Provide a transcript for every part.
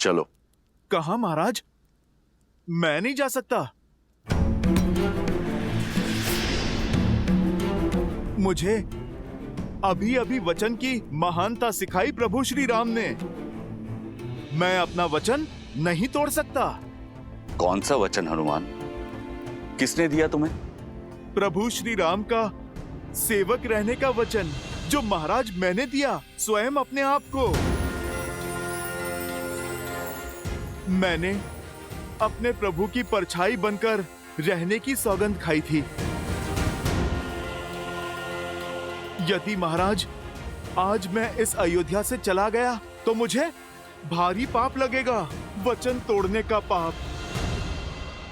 चलो। कहाँ महाराज? मैं नहीं जा सकता। मुझे अभी अभी वचन की महानता सिखाई प्रभु श्री राम ने। मैं अपना वचन नहीं तोड़ सकता। कौन सा वचन हनुमान? किसने दिया तुम्हें? प्रभु श्री राम का सेवक रहने का वचन, जो महाराज मैंने दिया स्वयं अपने आप को। मैंने अपने प्रभु की परछाई बनकर रहने की सौगंध खाई थी। यदि महाराज आज मैं इस अयोध्या से चला गया तो मुझे भारी पाप लगेगा, वचन तोड़ने का पाप।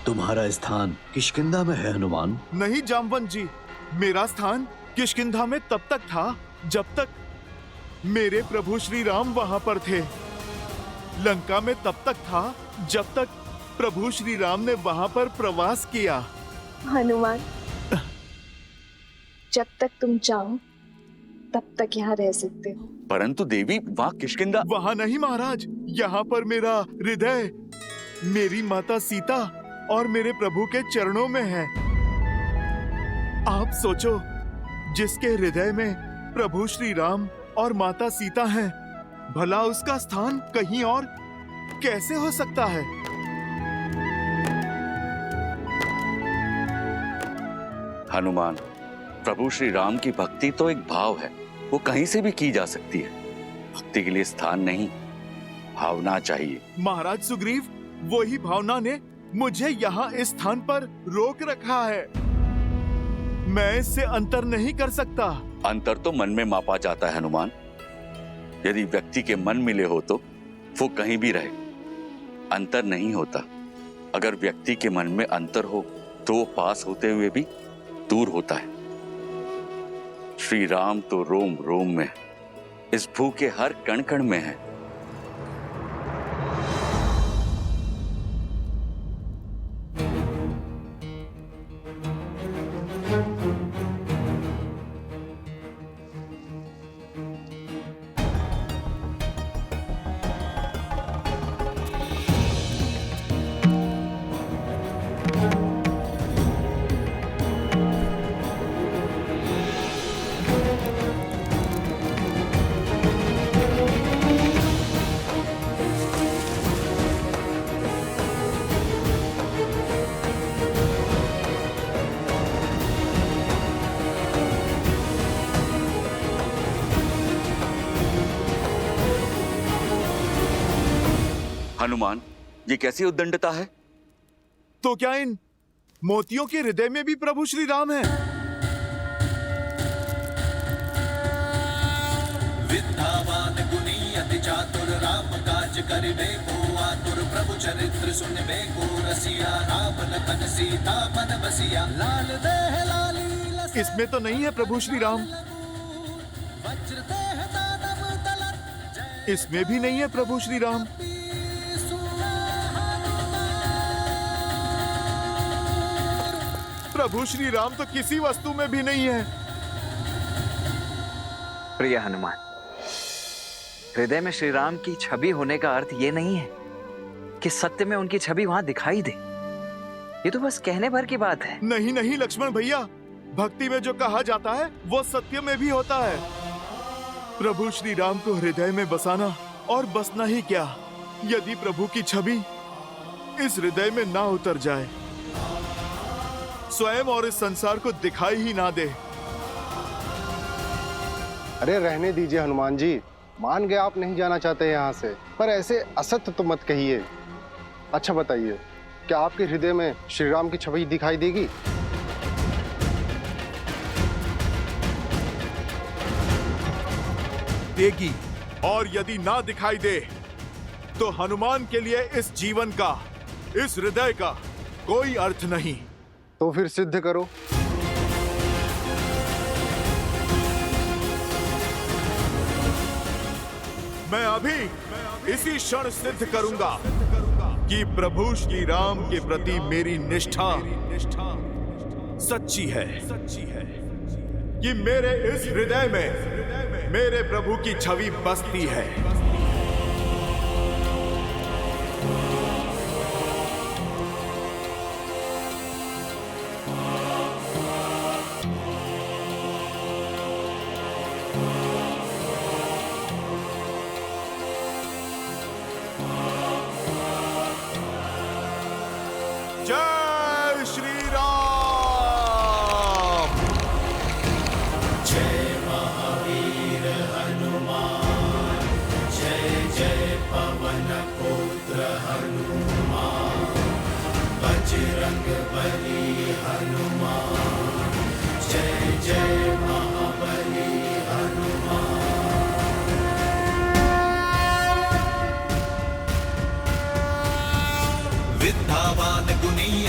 तुम्हारा स्थान किष्किंधा में है हनुमान। नहीं जामवंत जी, मेरा स्थान किष्किंधा में तब तक था जब तक मेरे प्रभु श्री राम वहां पर थे। लंका में तब तक था जब तक प्रभु श्री राम ने वहां पर प्रवास किया। हनुमान, जब तक तुम चाहो तब तक यहाँ रह सकते हो। परंतु देवी, वहाँ किष्किंधा। वहां नहीं महाराज, यहाँ पर मेरा हृदय, मेरी माता सीता और मेरे प्रभु के चरणों में है। आप सोचो, जिसके हृदय में प्रभु श्री राम और माता सीता हैं, भला उसका स्थान कहीं और कैसे हो सकता है? हनुमान, प्रभु श्री राम की भक्ति तो एक भाव है, वो कहीं से भी की जा सकती है। भक्ति के लिए स्थान नहीं, भावना चाहिए। महाराज सुग्रीव, वही भावना ने मुझे यहाँ इस स्थान पर रोक रखा है। मैं इससे अंतर नहीं कर सकता। अंतर तो मन में मापा जाता है हनुमान। यदि व्यक्ति के मन मिले हो तो वो कहीं भी रहे, अंतर नहीं होता। अगर व्यक्ति के मन में अंतर हो तो वो पास होते हुए भी दूर होता है। श्री राम तो रोम रोम में, इस भू के हर कण कण में है। हनुमान, ये कैसी उद्दंडता है? तो क्या इन मोतियों के हृदय में भी प्रभु श्री राम है? विद्यावान गुणी अति चातुर, राम काज करिबे को आतुर, प्रभु चरित्र सुनबे को रसिया, राम लखन सीता मन बसिया, लाल देह लाली लस। इसमें तो नहीं है प्रभु श्री राम। वज्र देह दानव दलन, इसमें भी नहीं है प्रभु श्री राम। प्रभु श्री राम तो किसी वस्तु में भी नहीं है। प्रिय हनुमान, हृदय में श्री राम की छवि होने का अर्थ ये नहीं है कि सत्य में उनकी छवि वहां दिखाई दे। ये तो बस कहने भर की बात है। नहीं नहीं लक्ष्मण भैया, भक्ति में जो कहा जाता है वो सत्य में भी होता है। प्रभु श्री राम को हृदय में बसाना और बसना ही क्या, यदि प्रभु की छवि इस हृदय में ना उतर जाए, स्वयं और इस संसार को दिखाई ही ना दे। अरे रहने दीजिए हनुमान जी, मान गए आप नहीं जाना चाहते यहाँ से, पर ऐसे असत्य तो मत कहिए। अच्छा बताइए, क्या आपके हृदय में श्री राम की छवि दिखाई देगी? देगी, और यदि ना दिखाई दे तो हनुमान के लिए इस जीवन का, इस हृदय का कोई अर्थ नहीं। तो फिर सिद्ध करो। मैं अभी इसी क्षण सिद्ध करूंगा कि प्रभु श्री राम के प्रति मेरी निष्ठा सच्ची है, कि मेरे इस हृदय में मेरे प्रभु की छवि बसती है।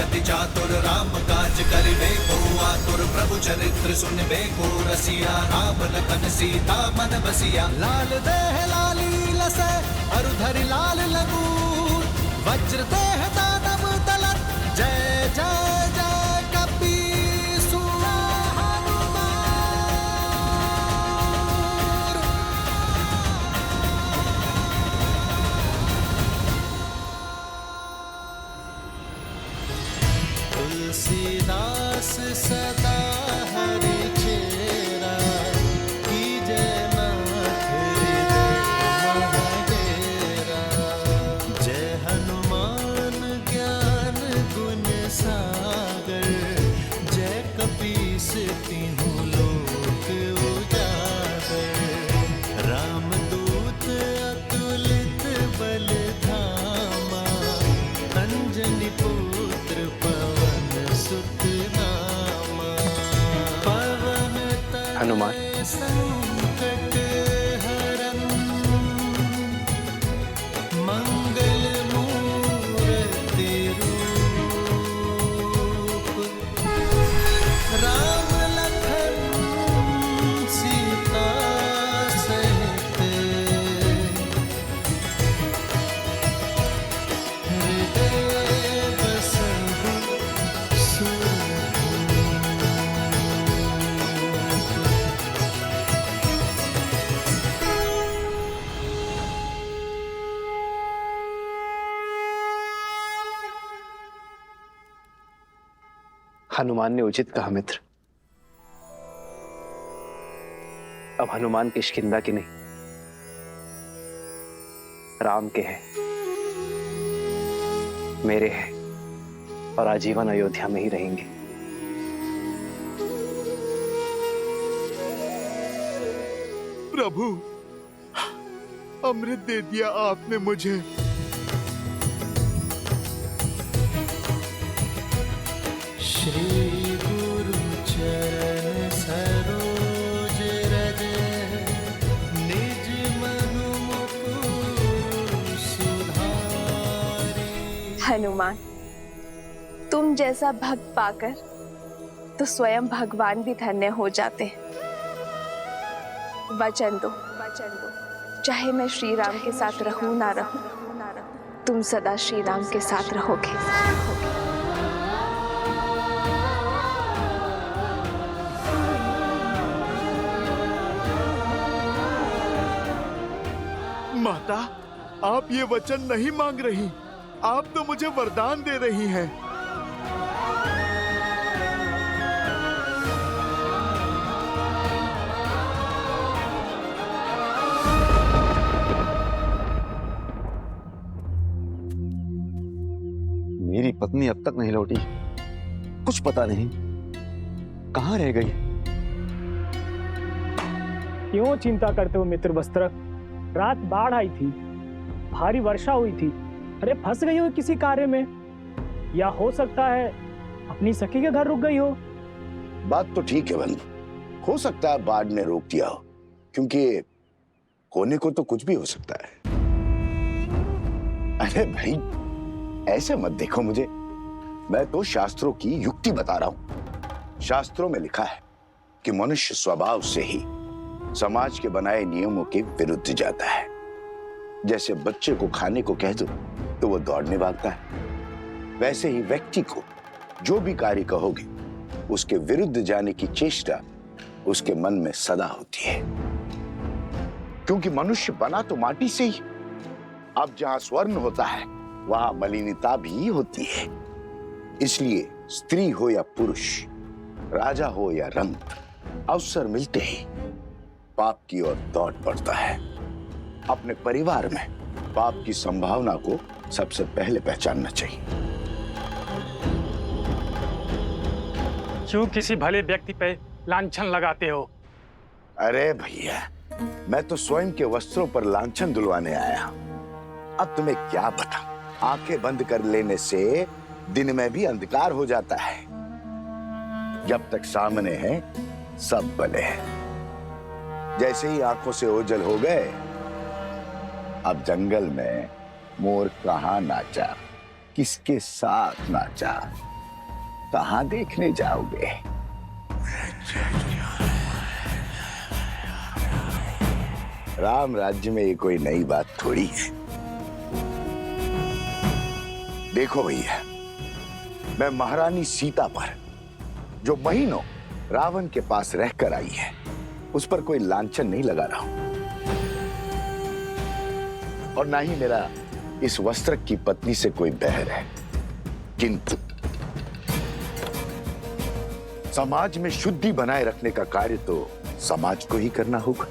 अति चातुर राम काज करिबे को आतुर प्रभु चरित्र सुनबे को रसिया राम लखन सीता मन बसिया लाल देह लाली लसै अरु धरि लाल लगूर वज्र देह दानव दलत जय जय जय कपीसुर तुलसीदास सदा हरि चेरा कीजय नाथ हृदय महाडेरा जय हनुमान ज्ञान गुण सागर जय कपीस तिहुँ लोक उजागर रामदूत अतुलित बल धामा अंजनी पुत्र पवन सुत नामा पवन हनुमान। तनय संकट हरन मंगल मूर्ति रूप राम लखन सीता सहित हृदय बसहु सुरभूप। हनुमान ने उचित कहा मित्र। अब हनुमान किष्किंधा के नहीं, राम के हैं, मेरे हैं और आजीवन अयोध्या में ही रहेंगे। प्रभु, अमृत दे दिया आपने मुझे। श्री गुरु चरण सरोज रज निज मनु मुकुर सुधारी। हनुमान, तुम जैसा भक्त पाकर तो स्वयं भगवान भी धन्य हो जाते हैं। वचन दो, चाहे मैं श्री राम के साथ रहूं ना रहूं, तुम सदा श्री राम के साथ रहोगे। माता, आप ये वचन नहीं मांग रही, आप तो मुझे वरदान दे रही हैं। मेरी पत्नी अब तक नहीं लौटी, कुछ पता नहीं कहाँ रह गई। क्यों चिंता करते हो मित्र वस्त्रक? रात बाढ़ आई थी, भारी वर्षा हुई थी। अरे फंस गई हो किसी कार्य में, या हो सकता है अपनी सखी के घर रुक गई हो। बात तो ठीक है बंधु, हो सकता है बाढ़ ने रोक दिया हो, क्योंकि होने को तो कुछ भी हो सकता है। अरे भाई, ऐसे मत देखो मुझे, मैं तो शास्त्रों की युक्ति बता रहा हूं। शास्त्रों में लिखा है कि मनुष्य स्वभाव से ही समाज के बनाए नियमों के विरुद्ध जाता है। जैसे बच्चे को खाने को कह दो तो वो दौड़ने भागता है, वैसे ही व्यक्ति को जो भी कार्य कहोगे उसके विरुद्ध जाने की चेष्टा उसके मन में सदा होती है। क्योंकि मनुष्य बना तो माटी से ही, अब जहां स्वर्ण होता है वहां मलिनता भी होती है। इसलिए स्त्री हो या पुरुष, राजा हो या रंक, अवसर मिलते ही पाप की ओर दौड़ पड़ता है। अपने परिवार में पाप की संभावना को सबसे पहले पहचानना चाहिए। क्यों किसी भले व्यक्ति पे लांछन लगाते हो? अरे भैया, मैं तो स्वयं के वस्त्रों पर लांछन दुलवाने आया हूं। अब तुम्हें क्या बताऊं, आंखें बंद कर लेने से दिन में भी अंधकार हो जाता है। जब तक सामने है सब भले हैं। जैसे ही आंखों से ओझल हो गए, अब जंगल में मोर कहाँ नाचा, किसके साथ नाचा, कहां देखने जाओगे? राम राज्य में ये कोई नई बात थोड़ी है। देखो भैया, मैं महारानी सीता पर जो महीनों रावण के पास रहकर आई है, उस पर कोई लांछन नहीं लगा रहा हूं, और ना ही मेरा इस वस्त्र की पत्नी से कोई बैर है। किंतु समाज में शुद्धि बनाए रखने का कार्य तो समाज को ही करना होगा,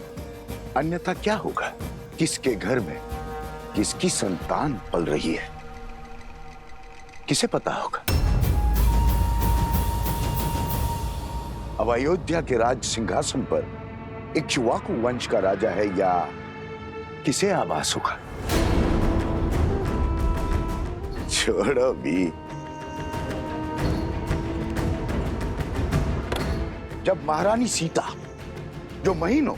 अन्यथा क्या होगा? किसके घर में किसकी संतान पल रही है, किसे पता होगा? अब अयोध्या के राज सिंहासन पर इक्ष्वाकु वंश का राजा है या किसे आभास होगा? छोड़ो भी। जब महारानी सीता जो महीनों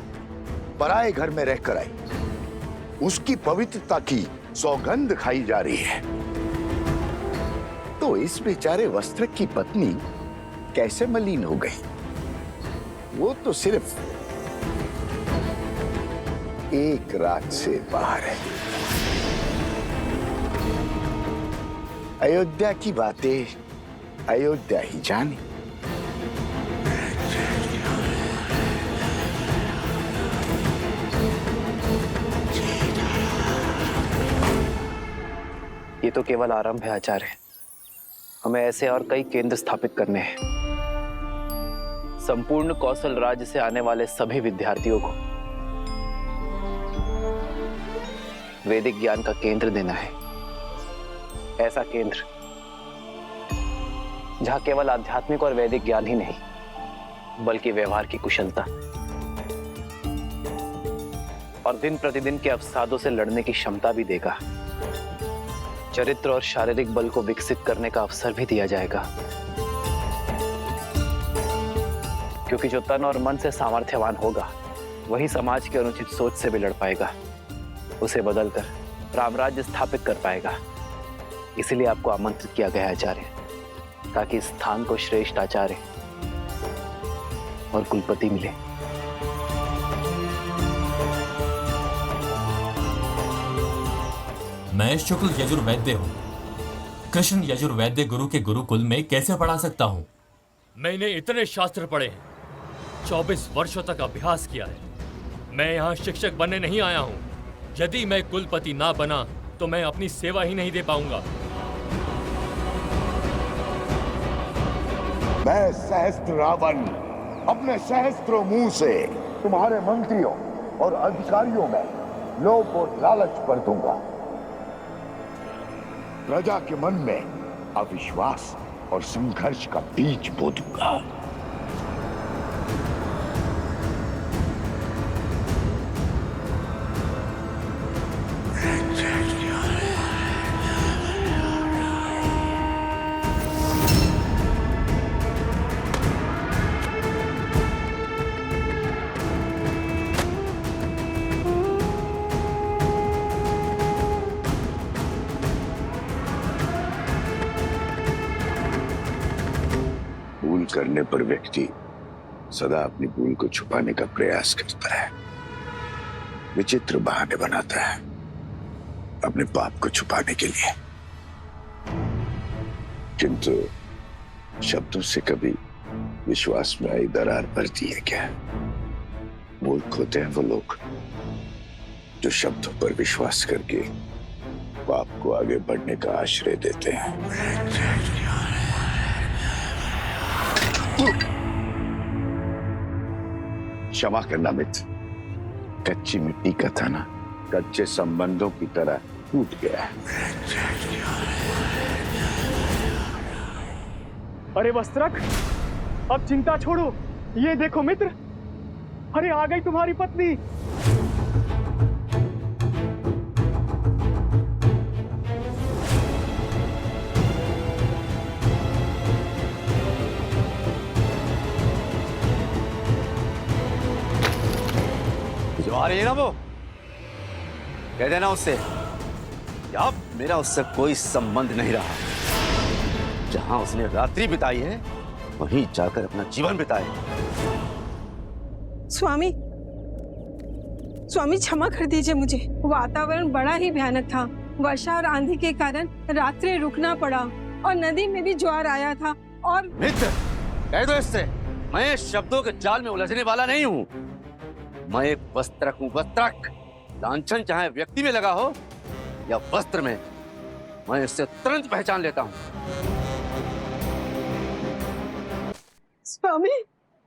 पराए घर में रहकर आई, उसकी पवित्रता की सौगंध खाई जा रही है, तो इस बेचारे वस्त्र की पत्नी कैसे मलिन हो गई? वो तो सिर्फ एक रात से बाहर है। अयोध्या की बातें अयोध्या ही जाने। ये तो केवल आरंभ है आचार्य, हमें ऐसे और कई केंद्र स्थापित करने हैं। संपूर्ण कौशल राज्य से आने वाले सभी विद्यार्थियों को वैदिक ज्ञान का केंद्र देना है। ऐसा केंद्र जहां केवल आध्यात्मिक और वैदिक ज्ञान ही नहीं, बल्कि व्यवहार की कुशलता और दिन प्रतिदिन के अवसादों से लड़ने की क्षमता भी देगा। चरित्र और शारीरिक बल को विकसित करने का अवसर भी दिया जाएगा, क्योंकि जो तन और मन से सामर्थ्यवान होगा वही समाज की अनुचित सोच से भी लड़ पाएगा, उसे बदलकर रामराज्य स्थापित कर पाएगा। इसीलिए आपको आमंत्रित किया गया आचार्य, ताकि इस स्थान को श्रेष्ठ आचार्य और कुलपति मिले। मैं शुक्ल यजुर्वैद्य हूँ। कृष्ण यजुर्वैद्य गुरु के गुरुकुल में कैसे पढ़ा सकता हूँ? मैंने इतने शास्त्र पढ़े हैं, 24 वर्षों तक अभ्यास किया है। मैं यहाँ शिक्षक बनने नहीं आया हूँ। यदि मैं कुलपति ना बना तो मैं अपनी सेवा ही नहीं दे पाऊंगा। मैं सहस्त्र रावण अपने सहस्त्रों मुंह से तुम्हारे मंत्रियों और अधिकारियों में लोभ और लालच भर दूंगा। प्रजा के मन में अविश्वास और संघर्ष का बीज बो दूंगा। भूल करने पर व्यक्ति सदा अपनी भूल को छुपाने का प्रयास करता है, विचित्र बहाने बनाता है अपने पाप को छुपाने के लिए। किंतु शब्दों से कभी विश्वास में आई दरार पड़ती है क्या? मूर्ख होते हैं वो लोग जो शब्दों पर विश्वास करके पाप को आगे बढ़ने का आश्रय देते हैं। क्षमा करना मित्र, कच्ची मिट्टी का था ना, कच्चे संबंधों की तरह टूट गया। अरे वस्त्रक, अब चिंता छोड़ो, ये देखो मित्र, अरे आ गई तुम्हारी पत्नी। जो आ रही है ना वो, कह देना उससे कि अब मेरा उससे कोई संबंध नहीं रहा। जहां उसने रात्रि बिताई है वहीं जाकर अपना जीवन बिताए। स्वामी, स्वामी क्षमा कर दीजिए मुझे। वातावरण बड़ा ही भयानक था। वर्षा और आंधी के कारण रात्रि रुकना पड़ा और नदी में भी ज्वार आया था। और मित्र, कह दो इससे, मैं शब्दों के जाल में उलझने वाला नहीं हूँ। मैं एक वस्त्रक हूँ, वस्त्रक। लांछन चाहे व्यक्ति में लगा हो या वस्त्र में, मैं इससे तुरंत पहचान लेता हूँ। स्वामी,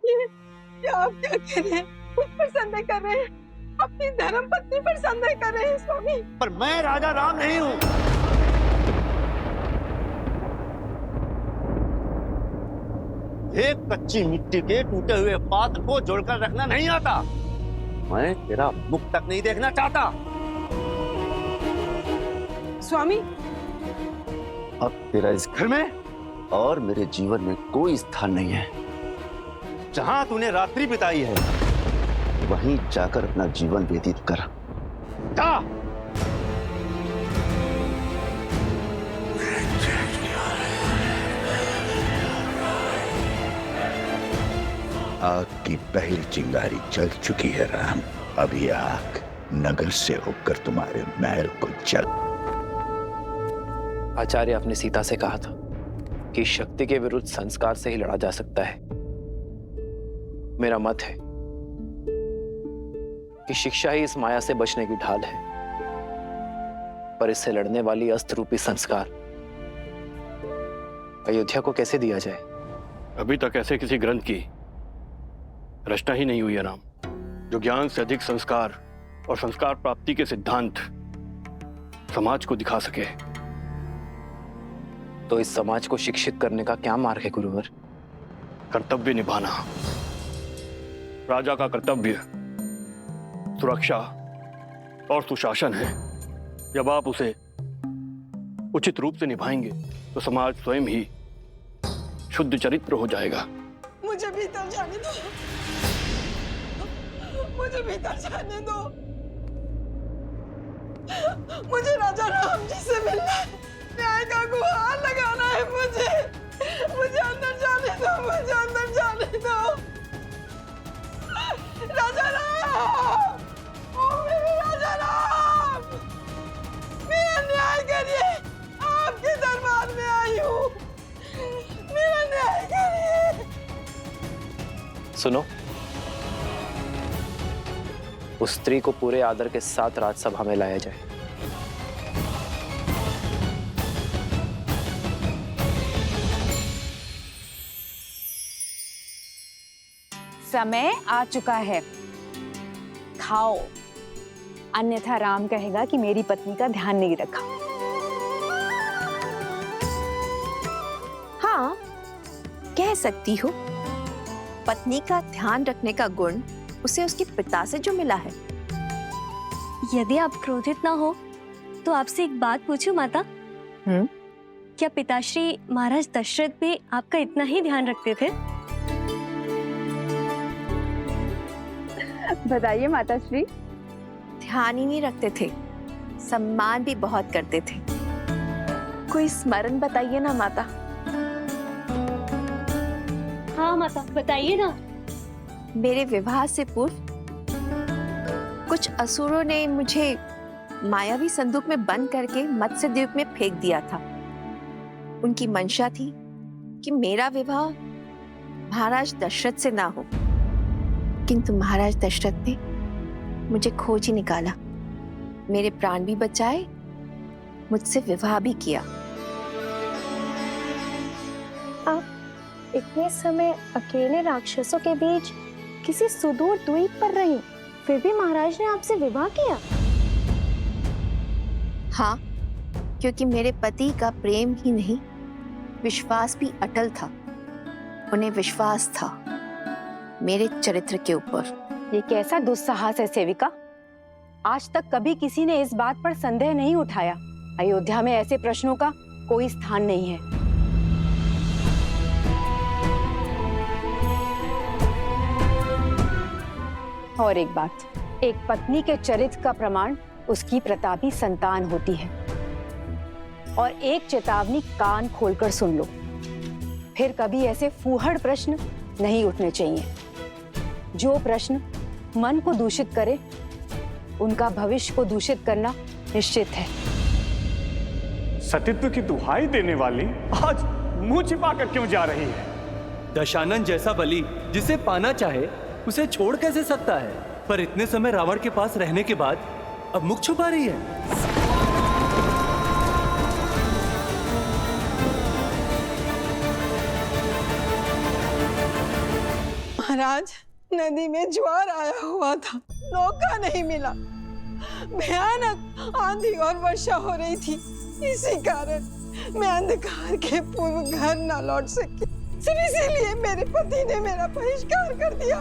ये आप क्या कह रहे हैं? मुझ पर संदेह कर रहे हैं? अपनी धर्म पत्नी पर संदेह कर रहे हैं स्वामी? पर मैं राजा राम नहीं हूँ। एक कच्ची मिट्टी के टूटे हुए पात्र को जोड़कर रखना नहीं आता। मैं तेरा मुख तक नहीं देखना चाहता। स्वामी, अब तेरा इस घर में और मेरे जीवन में कोई स्थान नहीं है। जहां तूने रात्रि बिताई है वहीं जाकर अपना जीवन व्यतीत कर। जा। आग की पहली चिंगारी जल चुकी है राम। अभी आग नगर से होकर तुम्हारे महल को जल। आचार्य अपने सीता से कहा था कि शक्ति के विरुद्ध संस्कार से ही लड़ा जा सकता है। मेरा मत है कि शिक्षा ही इस माया से बचने की ढाल है, पर इससे लड़ने वाली अस्त्र रूपी संस्कार अयोध्या को कैसे दिया जाए? अभी तक ऐसे किसी ग्रंथ की रचना ही नहीं हुई है राम, जो ज्ञान से अधिक संस्कार और संस्कार प्राप्ति के सिद्धांत समाज को दिखा सके। तो इस समाज को शिक्षित करने का क्या मार्ग है गुरुवर? कर्तव्य निभाना। राजा का कर्तव्य सुरक्षा और सुशासन है। जब आप उसे उचित रूप से निभाएंगे तो समाज स्वयं ही शुद्ध चरित्र हो जाएगा। मुझे भीतर जाने दो, मुझे भीतर जाने दो। मुझे राजा राम जी से मिलना है, न्याय का गुहार लगाना है। मुझे अंदर जाने दो, मुझे अंदर जाने दो। राजा राम, ओ मेरे राजा राम, मेरा न्याय करिए। आपके दरबार में आई हूँ, मेरा न्याय करिए। सुनो, उस स्त्री को पूरे आदर के साथ राजसभा में लाया जाए। समय आ चुका है, खाओ, अन्यथा राम कहेगा कि मेरी पत्नी का ध्यान नहीं रखा। हाँ, कह सकती हो। पत्नी का ध्यान रखने का गुण उसे उसके पिता से जो मिला है। यदि आप क्रोधित ना हो तो आपसे एक बात पूछूं माता? क्या पिताश्री महाराज दशरथ भी आपका इतना ही ध्यान रखते थे? बताइए माताश्री। ध्यान ही नहीं रखते थे, सम्मान भी बहुत करते थे। कोई स्मरण बताइए ना माता। हाँ माता, बताइए ना। मेरे विवाह से पूर्व कुछ असुरों ने मुझे मायावी संदूक में बंद करके मत्स्य द्वीप में फेंक दिया था। उनकी मंशा थी कि मेरा विवाह महाराज दशरथ से ना हो, किंतु महाराज दशरथ ने मुझे खोज ही निकाला, मेरे प्राण भी बचाए, मुझसे विवाह भी किया। आप इतने समय अकेले राक्षसों के बीच किसी सुदूर द्वीप पर रही, फिर भी महाराज ने आपसे विवाह किया? हाँ, क्योंकि मेरे पति का प्रेम ही नहीं, विश्वास भी अटल था। उन्हें विश्वास था मेरे चरित्र के ऊपर। ये कैसा दुस्साहस है सेविका? आज तक कभी किसी ने इस बात पर संदेह नहीं उठाया। अयोध्या में ऐसे प्रश्नों का कोई स्थान नहीं है। और एक बात, एक पत्नी के चरित्र का प्रमाण उसकी प्रतापी संतान होती है। और एक चेतावनी कान खोलकर सुन लो, फिर कभी ऐसे फूहड़ प्रश्न नहीं उठने चाहिए। जो प्रश्न मन को दूषित करे, उनका भविष्य को दूषित करना निश्चित है। सतीत्व की दुहाई देने वाली आज मुंह छिपा कर क्यों जा रही है? दशानन जैसा बलि जिसे पाना चाहे उसे छोड़ कैसे सकता है? पर इतने समय रावण के पास रहने के बाद अब मुख छुपा रही है। महाराज, नदी में ज्वार आया हुआ था, नौका नहीं मिला, भयानक आंधी और वर्षा हो रही थी। इसी कारण मैं अंधकार के पूर्व घर न लौट सकी। सिर्फ इसीलिए मेरे पति ने मेरा बहिष्कार कर दिया।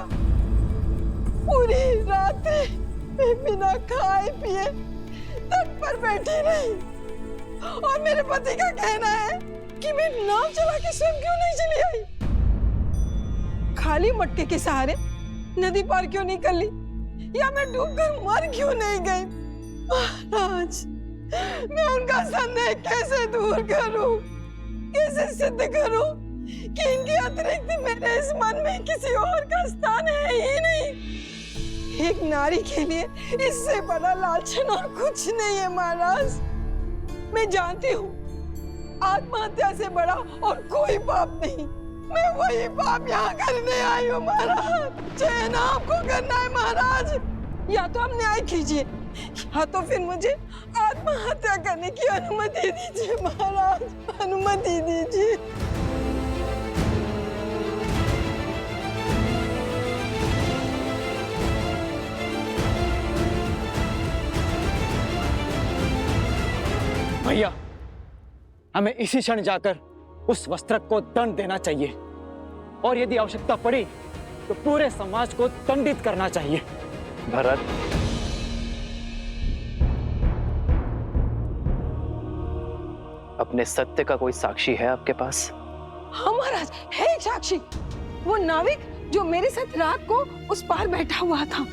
पूरी रात मैं बिना खाए पिए तट पर बैठी रही और मेरे पति का कहना है कि मैं नाव चला के स्वयं क्यों नहीं चली आई, खाली मटके के सहारे नदी पार क्यों नहीं कर ली, या मैं डूबकर मर क्यों नहीं गई। महाराज, मैं उनका संदेह कैसे दूर करूं, कैसे सिद्ध करूं कि इनके अतिरिक्त मेरे इस मन में किसी और का स्थान है ही नहीं। एक नारी के लिए इससे बड़ा लालचन और कुछ नहीं है महाराज। मैं जानती हूँ आत्महत्या से बड़ा और कोई पाप नहीं। मैं वही पाप यहाँ करने आई हूँ महाराज। चयन आपको करना है महाराज। या तो आप न्याय कीजिए या तो फिर मुझे आत्महत्या करने की अनुमति दीजिए महाराज, अनुमति दीजिए। भैया, हमें इसी क्षण जाकर उस वस्त्रक को दंड देना चाहिए और यदि आवश्यकता पड़ी तो पूरे समाज को दंडित करना चाहिए। भरत, अपने सत्य का कोई साक्षी है आपके पास? हाँ महाराज, है एक साक्षी। वो नाविक जो मेरे साथ रात को उस पार बैठा हुआ था,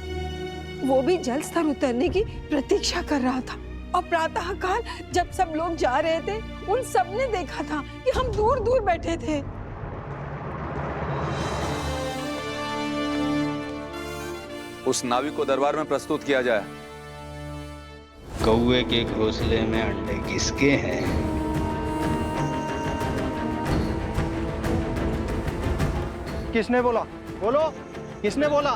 वो भी जल स्तर उतरने की प्रतीक्षा कर रहा था। और प्रातः काल जब सब लोग जा रहे थे, उन सब ने देखा था कि हम दूर दूर बैठे थे। उस नाविक को दरबार में प्रस्तुत किया जाए। कौवे के घोंसले में अंडे किसके हैं? किसने बोला? बोलो, किसने बोला?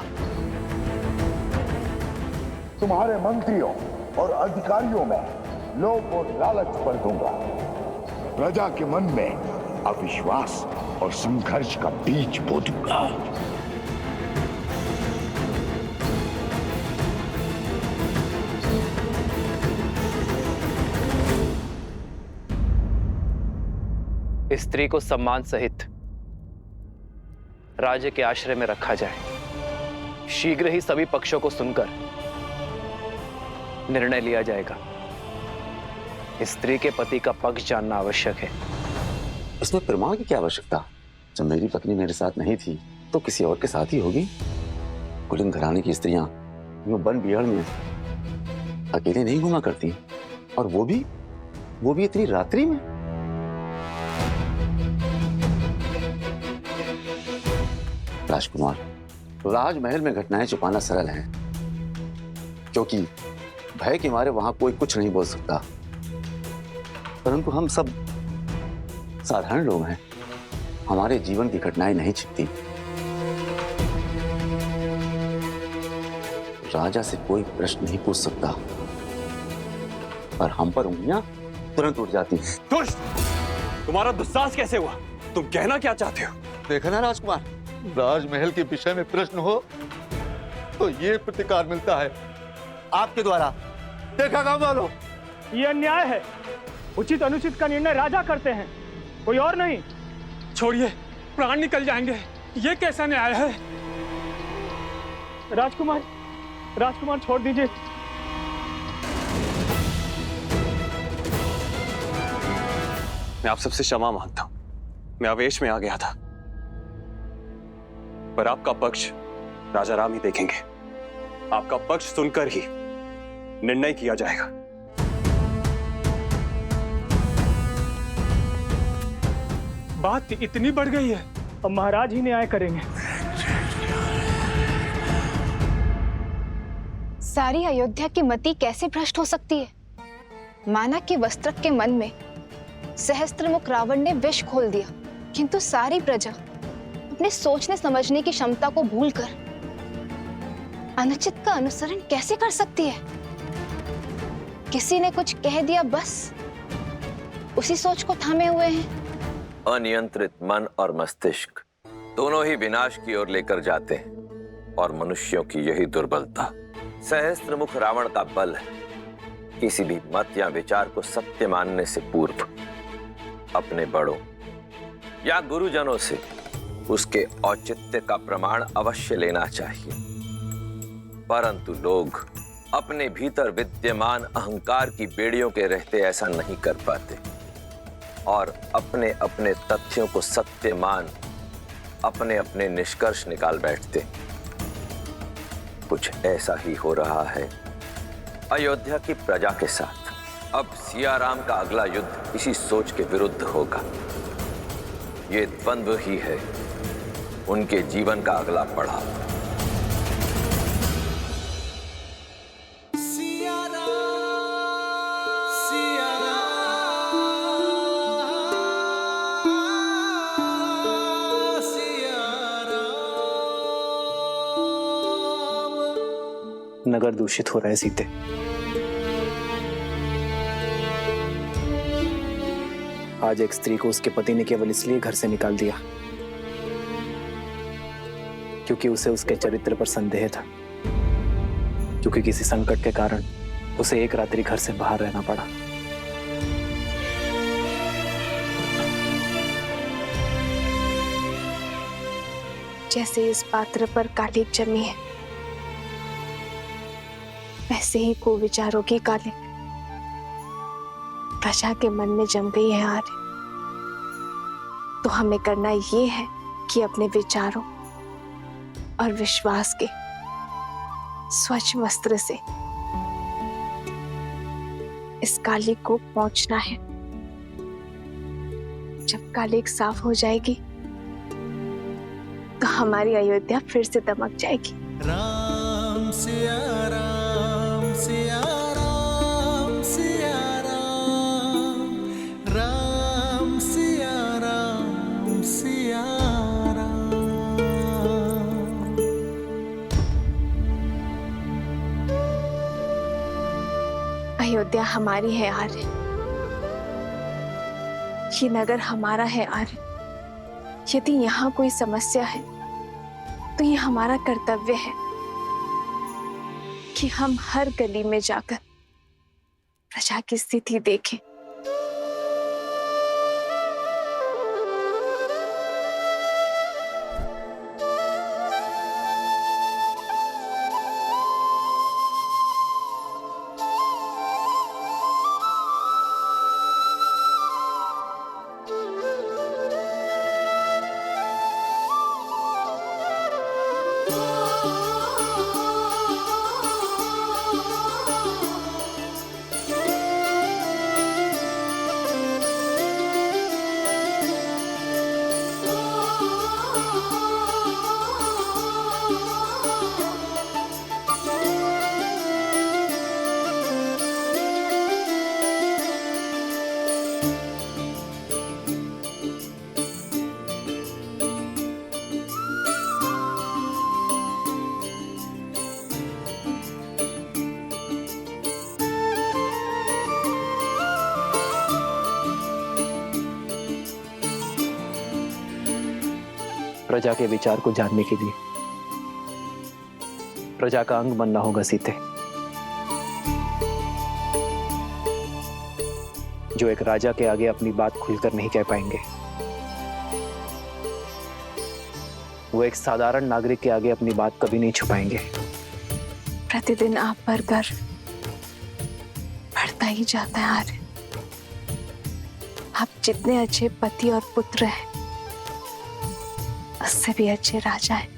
तुम्हारे मंत्रियों और अधिकारियों में लोभ और लालच भर दूंगा। प्रजा के मन में अविश्वास और संघर्ष का बीज बो दूंगा। स्त्री को सम्मान सहित राज्य के आश्रय में रखा जाए। शीघ्र ही सभी पक्षों को सुनकर निर्णय लिया जाएगा। स्त्री के पति का पक्ष जानना आवश्यक है। इसमें प्रमाण की क्या आवश्यकता? जब मेरी पत्नी मेरे साथ नहीं थी तो किसी और के साथ ही होगी। कुलीन घराने की स्त्रियां यूं वन बिहार में अकेले नहीं घुमा करती, और वो भी इतनी रात्रि में। राजकुमार, राजमहल में घटनाएं छुपाना सरल है, क्योंकि भय के मारे वहां कोई कुछ नहीं बोल सकता। परंतु हम सब साधारण लोग हैं, हमारे जीवन की घटनाएं नहीं छिपती। राजा से कोई प्रश्न नहीं पूछ सकता, पर हम पर उंगलियां तुरंत उठ जाती हैं। दुष्ट! तुम्हारा दुस्साहस कैसे हुआ? तुम कहना क्या चाहते हो? देखा ना राजकुमार, राजमहल के विषय में प्रश्न हो तो ये प्रतिकार मिलता है आपके द्वारा। देखा गांव वालों, ये अन्याय है। उचित अनुचित का निर्णय राजा करते हैं, कोई और नहीं। छोड़िए, प्राण निकल जाएंगे। ये कैसा न्याय है? राजकुमार छोड़ दीजिए। मैं आप सबसे क्षमा मांगता हूं। मैं आवेश में आ गया था, पर आपका पक्ष राजा राम ही देखेंगे। आपका पक्ष सुनकर ही निर्णय किया जाएगा। बात इतनी बढ़ गई है, अब महाराज ही न्याय करेंगे। सारी अयोध्या की मति कैसे भ्रष्ट हो सकती है? माना कि वस्त्रक के मन में सहस्त्रमुख रावण ने विष खोल दिया, किंतु सारी प्रजा अपने सोचने समझने की क्षमता को भूलकर अनुचित का अनुसरण कैसे कर सकती है? किसी ने कुछ कह दिया, बस उसी सोच को थामे हुए हैं। अनियंत्रित मन और मस्तिष्क दोनों ही विनाश की ओर लेकर जाते हैं, और मनुष्यों की यही दुर्बलता। सहस्त्रमुख रावण का बल है किसी भी मत या विचार को सत्य मानने से पूर्व अपने बड़ों या गुरुजनों से उसके औचित्य का प्रमाण अवश्य लेना चाहिए, परंतु लोग अपने भीतर विद्यमान अहंकार की बेड़ियों के रहते ऐसा नहीं कर पाते और अपने अपने तथ्यों को सत्य मान अपने अपने निष्कर्ष निकाल बैठते। कुछ ऐसा ही हो रहा है अयोध्या की प्रजा के साथ। अब सिया राम का अगला युद्ध इसी सोच के विरुद्ध होगा। ये द्वंद्व ही है उनके जीवन का अगला पड़ाव। नगर दूषित हो रहा है सीते। आज एक स्त्री को उसके पति ने केवल इसलिए घर से निकाल दिया क्योंकि उसे उसके चरित्र पर संदेह था, क्योंकि किसी संकट के कारण उसे एक रात्रि घर से बाहर रहना पड़ा। जैसे इस पात्र पर कालिक जमी है, वैसे ही कुविचारों की कालिक प्रजा के मन में जम गई है आर्य। तो हमें करना ये है कि अपने विचारों और विश्वास के स्वच्छ वस्त्र से इस कालिक को पोंछना है। जब कालिक साफ हो जाएगी तो हमारी अयोध्या फिर से दमक जाएगी। राम सिया राम सिया राम सिया राम राम सिया राम सिया राम। अयोध्या हमारी है आर्य, ये नगर हमारा है आर्य। यदि यहाँ कोई समस्या है तो ये हमारा कर्तव्य है कि हम हर गली में जाकर प्रजा की स्थिति देखें। प्रजा के विचार को जानने के लिए प्रजा का अंग बनना होगा सीते। जो एक राजा के आगे अपनी बात खुलकर नहीं कह पाएंगे, वो एक साधारण नागरिक के आगे अपनी बात कभी नहीं छुपाएंगे। प्रतिदिन आप पर गर्व बढ़ता ही जाता है आर्य। आप जितने अच्छे पति और पुत्र हैं, उससे भी अच्छे राजा हैं।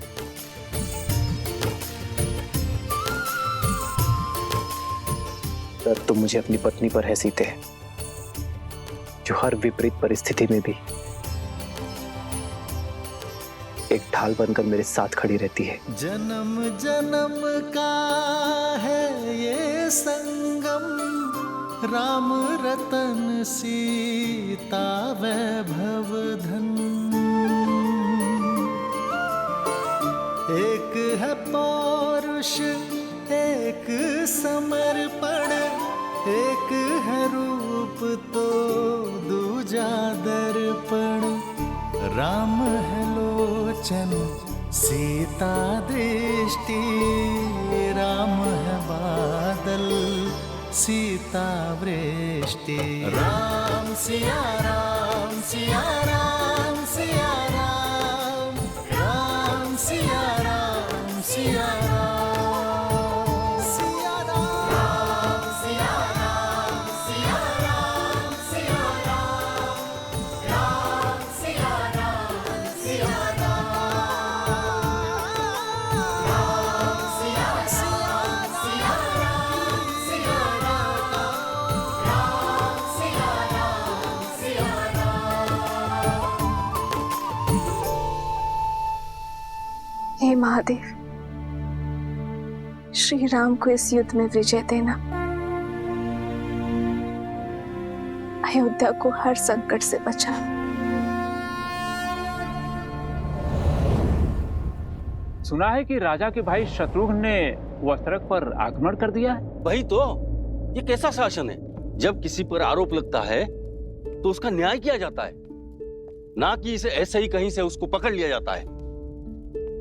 डर तो मुझे अपनी पत्नी पर है सीते, जो हर विपरीत परिस्थिति में भी एक ढाल बनकर मेरे साथ खड़ी रहती है। जन्म जन्म का है ये संगम, राम रतन सीता वैभव धन। एक है पौरुष एक समर्पण, एक है रूप तो दूजा दर्पण। राम है लोचन सीता दृष्टि, राम है बादल सीता वृष्टि। राम सिया राम सिया राम सिया राम, राम सिया राम सिया राम। हे महादेव, श्री राम को इस युद्ध में विजय देना, अयोध्या को हर संकट से बचा। सुना है कि राजा के भाई शत्रुघ्न ने वस्त्रक पर आक्रमण कर दिया है। वही तो, ये कैसा शासन है? जब किसी पर आरोप लगता है तो उसका न्याय किया जाता है, ना कि इसे ऐसे ही कहीं से उसको पकड़ लिया जाता है।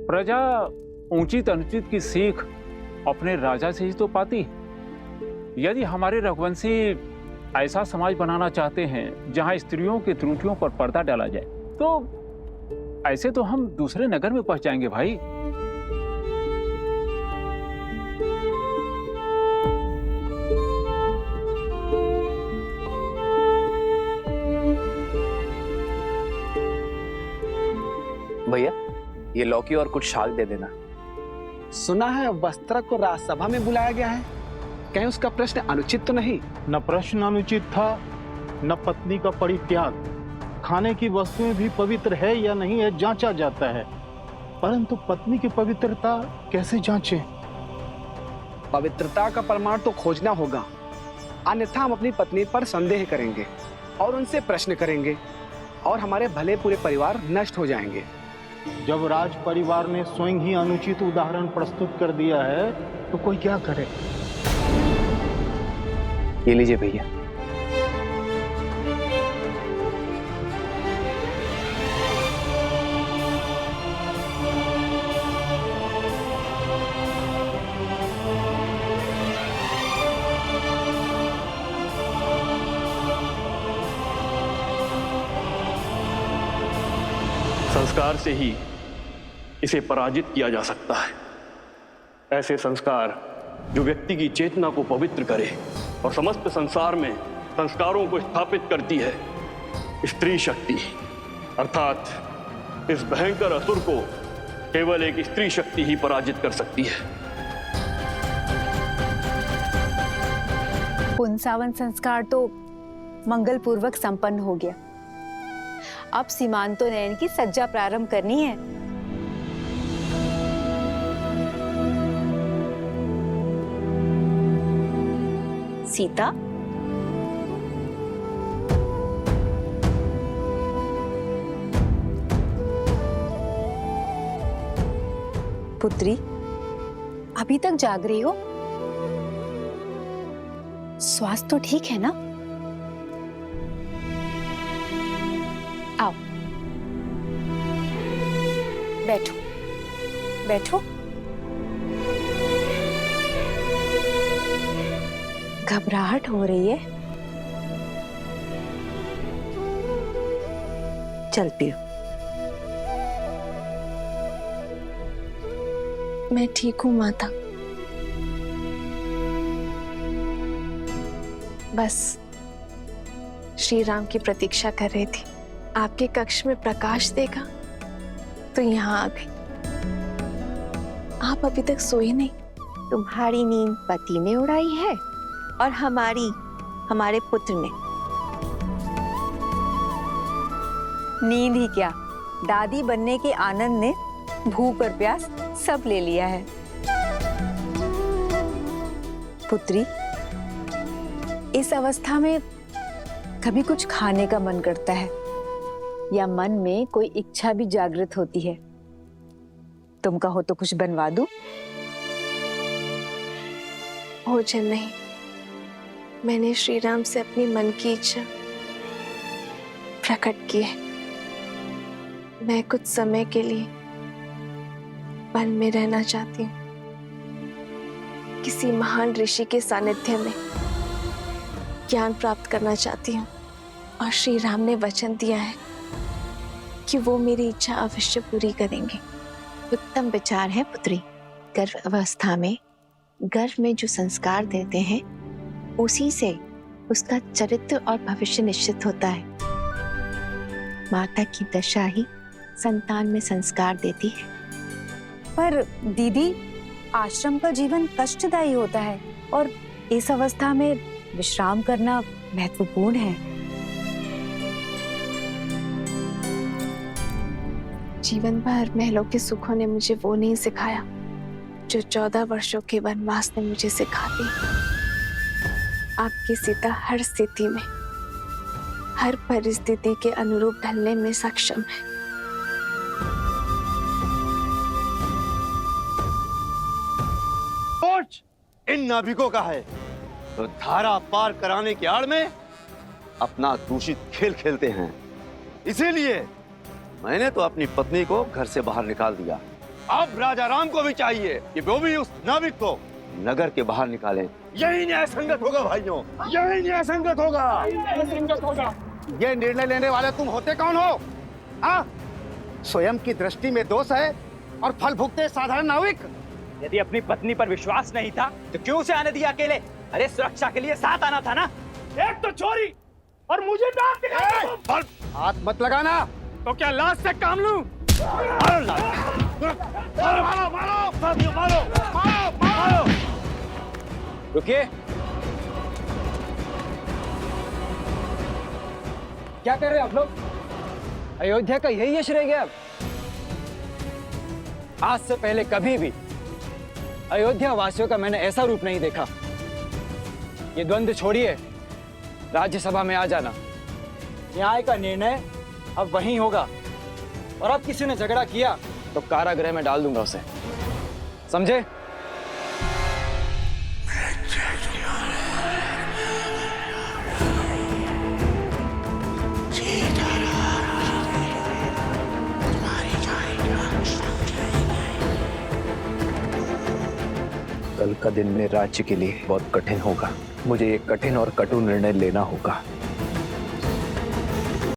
प्रजा उचित अनुचित की सीख अपने राजा से ही तो पाती है। यदि हमारे रघुवंशी ऐसा समाज बनाना चाहते हैं जहां स्त्रियों की त्रुटियों पर पर्दा डाला जाए, तो ऐसे तो हम दूसरे नगर में पहुंच जाएंगे भाई। भैया, ये लौकी और कुछ शाक दे देना। सुना है वस्त्रक को राजसभा में बुलाया गया है, कहीं उसका प्रश्न अनुचित तो नहीं? न प्रश्न अनुचित था, न पत्नी का परित्याग। खाने की वस्तुएं भी पवित्र है या नहीं है जांचा जाता है, परंतु पत्नी की पवित्रता कैसे जांचें? पवित्रता का प्रमाण तो खोजना होगा, अन्यथा हम अपनी पत्नी पर संदेह करेंगे और उनसे प्रश्न करेंगे और हमारे भले पूरे परिवार नष्ट हो जाएंगे। जब राज परिवार ने स्वयं ही अनुचित उदाहरण प्रस्तुत कर दिया है तो कोई क्या करे? ये लीजिए भैया। संस्कार से ही इसे पराजित किया जा सकता है। ऐसे संस्कार जो व्यक्ति की चेतना को पवित्र करे और समस्त संसार में संस्कारों को स्थापित करती है। स्त्री शक्ति अर्थात इस भयंकर असुर को केवल एक स्त्री शक्ति ही पराजित कर सकती है। पुंसावन संस्कार तो मंगल पूर्वक संपन्न हो गया। अब सीमांतोन्नयन की सज्जा प्रारंभ करनी है। सीता, पुत्री, अभी तक जाग रही हो? स्वास्थ्य तो ठीक है ना? आओ, बैठो बैठो। घबराहट हो रही है? चलती हूँ। मैं ठीक हूँ माता, बस श्री राम की प्रतीक्षा कर रही थी। आपके कक्ष में प्रकाश देखा तो यहाँ आ गई। आप अभी तक सोए नहीं? तुम्हारी नींद पति ने उड़ाई है और हमारी हमारे पुत्र ने। नींद ही क्या, दादी बनने के आनंद ने भूख और प्यास सब ले लिया है। पुत्री, इस अवस्था में कभी कुछ खाने का मन करता है या मन में कोई इच्छा भी जागृत होती है? तुम कहो तो कुछ बनवा दूं? भोजन नहीं, मैंने श्री राम से अपनी मन की इच्छा प्रकट की है। मैं कुछ समय के लिए वन में रहना चाहती हूँ, किसी महान ऋषि के सानिध्य में ज्ञान प्राप्त करना चाहती हूँ, और श्री राम ने वचन दिया है कि वो मेरी इच्छा अवश्य पूरी करेंगे। उत्तम विचार है पुत्री। गर्भ अवस्था में गर्भ में जो संस्कार देते हैं उसी से उसका चरित्र और भविष्य निश्चित होता है। माता की दशा ही संतान में संस्कार देती है। पर दीदी, आश्रम का जीवन कष्टदायी होता है और इस अवस्था में विश्राम करना महत्वपूर्ण है। जीवन भर महलों के सुखों ने मुझे वो नहीं सिखाया जो 14 वर्षों के वनवास ने मुझे सिखा दी। आपकी सीता हर स्थिति में, हर परिस्थिति के अनुरूप ढलने में सक्षम है। सोच इन नाभिकों का है तो धारा पार कराने की आड़ में अपना दूषित खेल खेलते हैं। इसीलिए मैंने तो अपनी पत्नी को घर से बाहर निकाल दिया। अब राजा राम को भी चाहिए कि वो भी उस नाविक को नगर के बाहर निकालें। यही न्याय संगत होगा भाइयों, यही न्याय संगत होगा। ये निर्णय लेने वाले तुम होते कौन हो? स्वयं की दृष्टि में दोष है और फल भुगते साधारण नाविक। यदि अपनी पत्नी पर विश्वास नहीं था तो क्यों उसे आने दिया अकेले? अरे सुरक्षा के लिए साथ आना था ना। एक तो चोरी और मुझे डांट दिखाई। हाथ मत लगाना। तो क्या लाश से काम लूं? मारो। रुकिए। क्या कर रहे हैं आप लोग? अयोध्या का यही यश रह गया अब? आज से पहले कभी भी अयोध्या वासियों का मैंने ऐसा रूप नहीं देखा। ये द्वंद्व छोड़िए, राज्यसभा में आ जाना। न्याय का निर्णय अब वहीं होगा, और अब किसी ने झगड़ा किया तो कारागृह में डाल दूंगा उसे, समझे? कल का दिन मेरे राज्य के लिए बहुत कठिन होगा। मुझे एक कठिन और कटु निर्णय लेना होगा।